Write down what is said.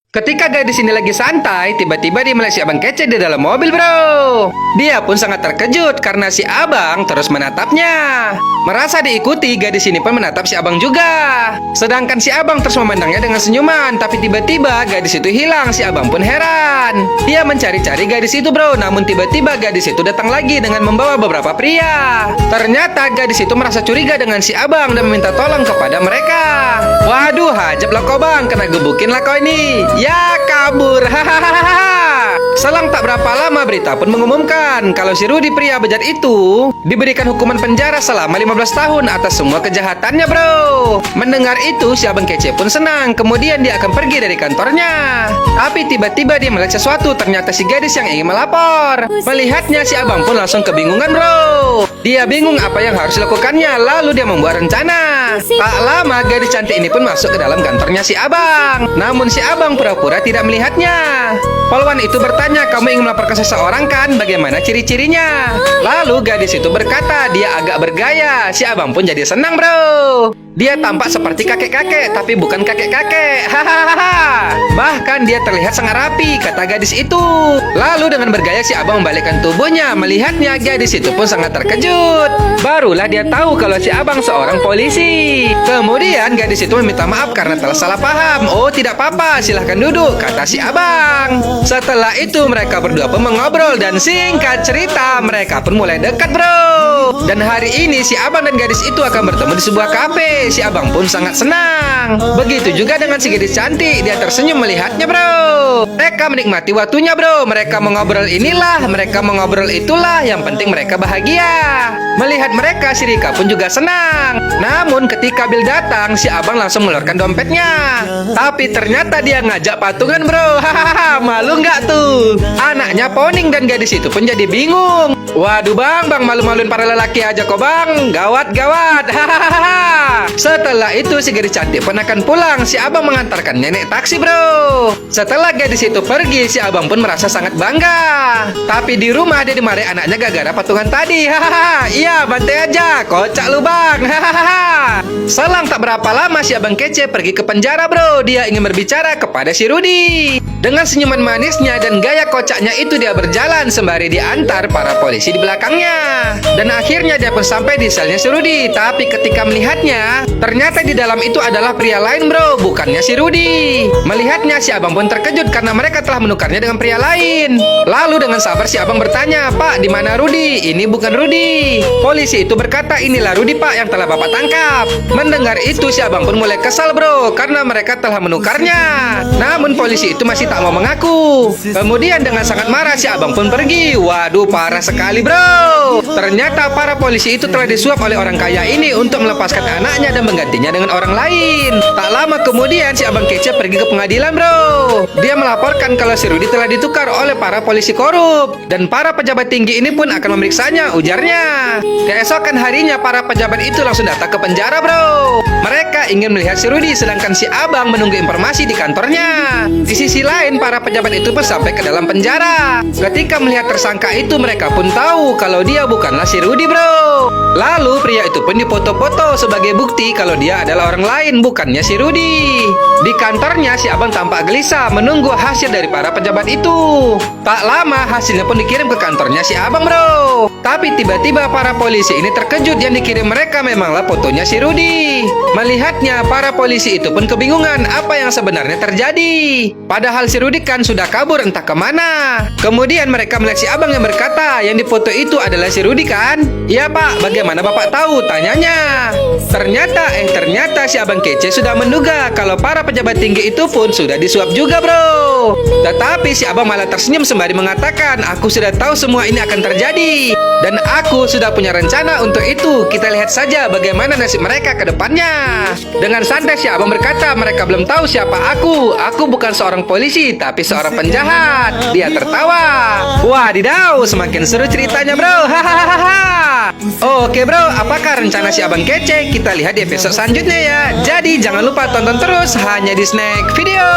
Ketika gadis ini lagi santai, tiba-tiba dia melihat si abang kece di dalam mobil, bro. Dia pun sangat terkejut karena si abang terus menatapnya. Merasa diikuti, gadis ini pun menatap si abang juga. Sedangkan si abang terus memandangnya dengan senyuman, tapi tiba-tiba gadis itu hilang. Si abang pun heran. Dia mencari-cari gadis itu, bro. Namun tiba-tiba gadis itu datang lagi dengan membawa beberapa pria. Ternyata gadis itu merasa curiga dengan si abang dan meminta tolong kepada mereka. Waduh, hajab lah kau bang, kena gebukin lah kau ini. Ya kabur, hahaha. Selang tak berapa lama berita pun mengumumkan kalau si Rudy pria bejat itu diberikan hukuman penjara selama 15 tahun atas semua kejahatannya, bro. Mendengar itu si abang kece pun senang. Kemudian dia akan pergi dari kantornya. Tapi tiba-tiba dia melihat sesuatu. Ternyata si gadis yang ingin melapor. Melihatnya si abang pun langsung kebingungan, bro. Dia bingung apa yang harus dilakukannya. Lalu dia membuat rencana. Tak lama gadis cantik ini pun masuk ke dalam kantornya si abang. Namun si abang pura-pura tidak melihatnya. Polwan itu bertanya, kamu ingin melaporkan seseorang kan? Bagaimana ciri-cirinya? Lalu gadis itu berkata, dia agak bergaya. Si abang pun jadi senang, bro. Dia tampak seperti kakek-kakek, tapi bukan kakek-kakek. Hahaha. Bahkan dia terlihat sangat rapi, kata gadis itu. Lalu dengan bergaya si abang membalikkan tubuhnya. Melihatnya, gadis itu pun sangat terkejut. Barulah dia tahu kalau si abang seorang polisi. Kemudian gadis itu meminta maaf karena telah salah paham. Oh, tidak apa-apa, silahkan duduk, kata si abang. Setelah itu mereka berdua pun mengobrol dan singkat cerita mereka pun mulai dekat, bro. Dan hari ini si abang dan gadis itu akan bertemu di sebuah kafe. Si abang pun sangat senang. Begitu juga dengan si gadis cantik. Dia tersenyum melihatnya, bro. Mereka menikmati waktunya, bro. Mereka mengobrol inilah, mereka mengobrol itulah. Yang penting mereka bahagia. Melihat mereka, si Rika pun juga senang. Namun ketika Bil datang, si abang langsung mengeluarkan dompetnya. Tapi ternyata dia ngajak patungan, bro. Hahaha, malu nggak tuh? Anaknya poning dan gadis itu pun jadi bingung. Waduh bang, malu-maluin para lelaki aja kok bang. Gawat-gawat. Hahaha. Setelah itu si gadis cantik pun akan pulang. Si abang mengantarkan nenek taksi, bro. Setelah gadis itu pergi, si abang pun merasa sangat bangga. Tapi di rumah dia dimarahi anaknya gara-gara patungan tadi. Hahaha. Iya, bantai aja. Kocak lu bang. Hahaha. Selang tak berapa lama si abang kece pergi ke penjara, bro. Dia ingin berbicara kepada si Rudy. Dengan senyuman manisnya dan gaya kocaknya itu dia berjalan sembari diantar para polisi di belakangnya. Dan akhirnya dia pun sampai di selnya si Rudy. Tapi ketika melihatnya, ternyata di dalam itu adalah pria lain, bro, bukannya si Rudy. Melihatnya si abang pun terkejut karena mereka telah menukarnya dengan pria lain. Lalu dengan sabar si abang bertanya, Pak, di mana Rudy? Ini bukan Rudy. Polisi itu berkata, inilah Rudy pak yang telah bapak tangkap. Mendengar itu si abang pun mulai kesal, bro, karena mereka telah menukarnya. Namun polisi itu masih tak mau mengaku. Kemudian dengan sangat marah si abang pun pergi. Waduh, parah sekali, bro. Ternyata para polisi itu telah disuap oleh orang kaya ini untuk melepaskan anaknya dan menggantinya dengan orang lain. Tak lama kemudian si abang kece pergi ke pengadilan, bro. Dia melaporkan kalau si Rudy telah ditukar oleh para polisi korup. Dan para pejabat tinggi ini pun akan memeriksanya, ujarnya. Keesokan harinya para pejabat itu langsung datang ke penjara, bro. Mereka ingin melihat si Rudy, sedangkan si abang menunggu informasi di kantornya. Di sisi lain para pejabat itu pun sampai ke dalam penjara. Ketika melihat tersangka itu, mereka pun tahu kalau dia bukanlah si Rudy, bro. Lalu pria itu pun dipoto-foto sebagai bukti kalau dia adalah orang lain, bukannya si Rudy. Di kantornya si abang tampak gelisah menunggu hasil dari para pejabat itu. Tak lama hasilnya pun dikirim ke kantornya si abang, bro. Tapi tiba-tiba para polisi ini terkejut, yang dikirim mereka memanglah fotonya si Rudy. Melihatnya para polisi itu pun kebingungan apa yang sebenarnya terjadi. Padahal si Rudy kan sudah kabur entah kemana. Kemudian mereka melihat si abang yang berkata, yang difoto itu adalah si Rudy kan? Iya pak, bagaimana bapak tahu? Tanyanya. Ternyata si abang kece sudah menduga kalau para pejabat tinggi itu pun sudah disuap juga, bro. Tetapi si abang malah tersenyum sembari mengatakan, aku sudah tahu semua ini akan terjadi. Dan aku sudah punya rencana untuk itu. Kita lihat saja bagaimana nasib mereka ke depannya. Dengan santai si abang berkata, mereka belum tahu siapa aku. Aku bukan seorang polisi, tapi seorang penjahat. Dia tertawa. Wadidaw, semakin seru ceritanya, bro. Hahaha. Oke, bro, apakah rencana si abang kece? Kita lihat di episode selanjutnya ya. Jadi jangan lupa tonton terus hanya di Snack Video.